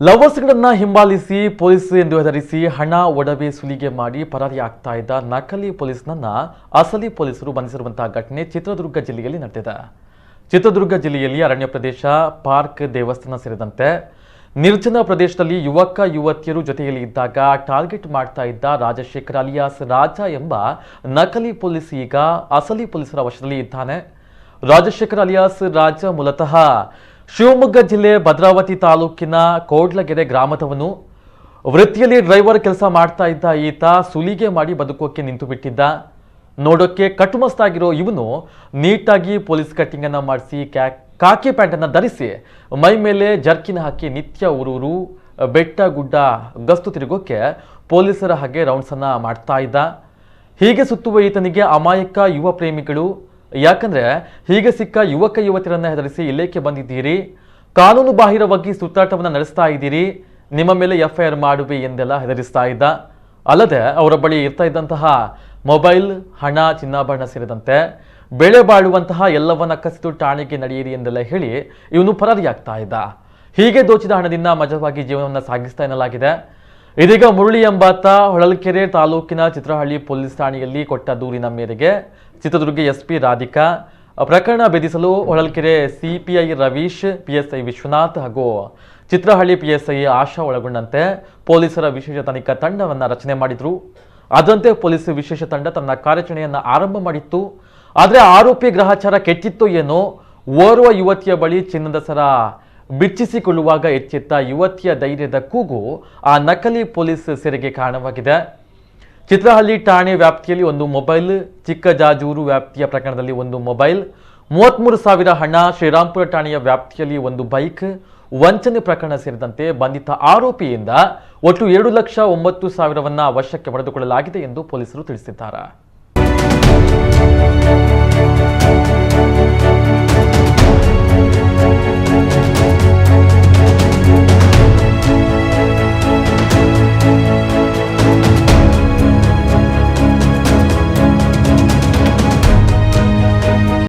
ಲವರ್ಸ್ಗಳನ್ನ ಹಿಂಬಾಲಿಸಿ ಪೊಲೀಸ್ ಎಂದು ಹೆದರಿಸಿ ಹಣ ಒಡವೆ ಸುಲಿಗೆ ಮಾಡಿ ಪರಾರಿಯಾಗ್ತಾ ಇದ್ದ ನಕಲಿ ಪೊಲೀಸ್ನನ್ನ ಅಸಲಿ ಪೊಲೀಸರು ಬಂಧಿಸಿರುವಂತಹ ಘಟನೆ ಚಿತ್ರದುರ್ಗ ಜಿಲ್ಲೆಯಲ್ಲಿ ನಡೆದಿದೆ. ಚಿತ್ರದುರ್ಗ ಜಿಲ್ಲೆಯಲ್ಲಿ ಅರಣ್ಯ ಪ್ರದೇಶ, ಪಾರ್ಕ್, ದೇವಸ್ಥಾನ ಸೇರಿದಂತೆ ನಿರ್ಜನ ಪ್ರದೇಶದಲ್ಲಿ ಯುವಕ ಯುವತಿಯರು ಜೊತೆಯಲ್ಲಿ ಇದ್ದಾಗ ಟಾರ್ಗೆಟ್ ಮಾಡ್ತಾ ಇದ್ದ ರಾಜಶೇಖರ್ ಅಲಿಯಾಸ್ ರಾಜ ಎಂಬ ನಕಲಿ ಪೊಲೀಸ್ ಈಗ ಅಸಲಿ ಪೊಲೀಸರ ವಶದಲ್ಲಿ ಇದ್ದಾನೆ. ರಾಜಶೇಖರ್ ಅಲಿಯಾಸ್ ರಾಜ ಮೂಲತಃ ಶಿವಮೊಗ್ಗ ಜಿಲ್ಲೆ ಭದ್ರಾವತಿ ತಾಲೂಕಿನ ಕೋಡ್ಲಗೆರೆ ಗ್ರಾಮದವನು. ವೃತ್ತಿಯಲ್ಲಿ ಡ್ರೈವರ್ ಕೆಲಸ ಮಾಡ್ತಾ ಇದ್ದ ಈತ ಸುಲಿಗೆ ಮಾಡಿ ಬದುಕೋಕೆ ನಿಂತು ಬಿಟ್ಟಿದ್ದ. ನೋಡೋಕೆ ಕಟ್ಟುಮಸ್ತಾಗಿರೋ ಇವನು ನೀಟಾಗಿ ಪೊಲೀಸ್ ಕಟ್ಟಿಂಗ್ ಅನ್ನ ಮಾಡಿಸಿ ಕಾಕಿ ಪ್ಯಾಂಟ್ ಅನ್ನ ಧರಿಸಿ ಮೈ ಮೇಲೆ ಜರ್ಕಿನ್ ಹಾಕಿ ನಿತ್ಯ ಊರೂರು ಬೆಟ್ಟ ಗುಡ್ಡ ಗಸ್ತು ತಿರುಗೋಕೆ ಪೊಲೀಸರ ಹಾಗೆ ರೌಂಡ್ಸ್ ಅನ್ನ ಮಾಡ್ತಾ ಇದ್ದ. ಹೀಗೆ ಸುತ್ತುವ ಈತನಿಗೆ ಅಮಾಯಕ ಯುವ ಪ್ರೇಮಿಗಳು, ಯಾಕಂದ್ರೆ ಹೀಗೆ ಸಿಕ್ಕ ಯುವಕ ಯುವತಿಯರನ್ನ ಹೆದರಿಸಿ ಇಲ್ಲೇಕೆ ಬಂದಿದ್ದೀರಿ, ಕಾನೂನು ಬಾಹಿರವಾಗಿ ಸುತ್ತಾಟವನ್ನ ನಡೆಸ್ತಾ ಇದ್ದೀರಿ, ನಿಮ್ಮ ಮೇಲೆ FIR ಮಾಡುವೆ ಎಂದೆಲ್ಲ ಹೆದರಿಸ್ತಾ ಇದ್ದ. ಅಲ್ಲದೆ ಅವರ ಬಳಿ ಇರ್ತಾ ಇದ್ದಂತಹ ಮೊಬೈಲ್, ಹಣ, ಚಿನ್ನಾಭರಣ ಸೇರಿದಂತೆ ಬೆಳೆ ಬಾಳುವಂತಹ ಎಲ್ಲವನ್ನ ಕಸಿದು ಠಾಣೆಗೆ ನಡೆಯಿರಿ ಎಂದೆಲ್ಲ ಹೇಳಿ ಇವನು ಪರಾರಿಯಾಗ್ತಾ ಇದ್ದ. ಹೀಗೆ ದೋಚಿದ ಹಣದಿಂದ ಮಜವಾಗಿ ಜೀವನವನ್ನು ಸಾಗಿಸ್ತಾ ಎನ್ನಲಾಗಿದೆ. ಇದೀಗ ಮುರಳಿ ಎಂಬಾತ ಹೊಳಲ್ಕೆರೆ ತಾಲೂಕಿನ ಚಿತ್ರಹಳ್ಳಿ ಪೊಲೀಸ್ ಠಾಣೆಯಲ್ಲಿ ಕೊಟ್ಟ ದೂರಿನ ಮೇರೆಗೆ ಚಿತ್ರದುರ್ಗ SP ರಾಧಿಕಾ ಪ್ರಕರಣ ಭೇದಿಸಲು ಹೊಳಲ್ಕೆರೆ CPI ರವೀಶ್, PSI ವಿಶ್ವನಾಥ್ ಹಾಗೂ ಚಿತ್ರಹಳ್ಳಿ PSI ಆಶಾ ಒಳಗೊಂಡಂತೆ ಪೊಲೀಸರ ವಿಶೇಷ ತನಿಖಾ ತಂಡವನ್ನು ರಚನೆ ಮಾಡಿದ್ರು. ಅದರಂತೆ ಪೊಲೀಸ್ ವಿಶೇಷ ತಂಡ ತನ್ನ ಕಾರ್ಯಾಚರಣೆಯನ್ನು ಆರಂಭ ಮಾಡಿತ್ತು. ಆದರೆ ಆರೋಪಿ ಗ್ರಹಚಾರ ಕೆಟ್ಟಿತ್ತೋ ಏನೋ, ಓರ್ವ ಯುವತಿಯ ಬಳಿ ಚಿನ್ನದ ಸರ ಬಿಚ್ಚಿಸಿಕೊಳ್ಳುವಾಗ ಎಚ್ಚೆತ್ತ ಯುವತಿಯ ಧೈರ್ಯದ ಕೂಗು ಆ ನಕಲಿ ಪೊಲೀಸ್ ಸೆರೆಗೆ ಕಾರಣವಾಗಿದೆ. ಚಿತ್ರಹಳ್ಳಿ ಠಾಣೆ ವ್ಯಾಪ್ತಿಯಲ್ಲಿ ಒಂದು ಮೊಬೈಲ್, ಚಿಕ್ಕಜಾಜೂರು ವ್ಯಾಪ್ತಿಯ ಪ್ರಕರಣದಲ್ಲಿ ಒಂದು ಮೊಬೈಲ್, 33,000 ಹಣ, ಶ್ರೀರಾಂಪುರ ಠಾಣೆಯ ವ್ಯಾಪ್ತಿಯಲ್ಲಿ ಒಂದು ಬೈಕ್, ವಂಚನೆ ಪ್ರಕರಣ ಸೇರಿದಂತೆ ಬಂಧಿತ ಆರೋಪಿಯಿಂದ ಒಟ್ಟು 7,09,000 ವನ್ನ ವಶಕ್ಕೆ ಪಡೆದುಕೊಳ್ಳಲಾಗಿದೆ ಎಂದು ಪೊಲೀಸರು ತಿಳಿಸಿದ್ದಾರೆ. ನಮಸ್ಕಾರ, ನಾನು ನಿಮ್ಮ ಕಿರಣ್. ಇವತ್ತಿನ ವಿಡಿಯೋದಲ್ಲಿ ನಾನು ನಿಮಗೆ ತಿಳಿಸಲಿಕ್ಕೆ ಇಷ್ಟಪಡ್ತಾ ಇದ್ದೀನಿ, ಚಿತ್ರದುರ್ಗ ಜಿಲ್ಲೆಯ ಶಿವಮೊಗ್ಗ ತಾಲೂಕಿನ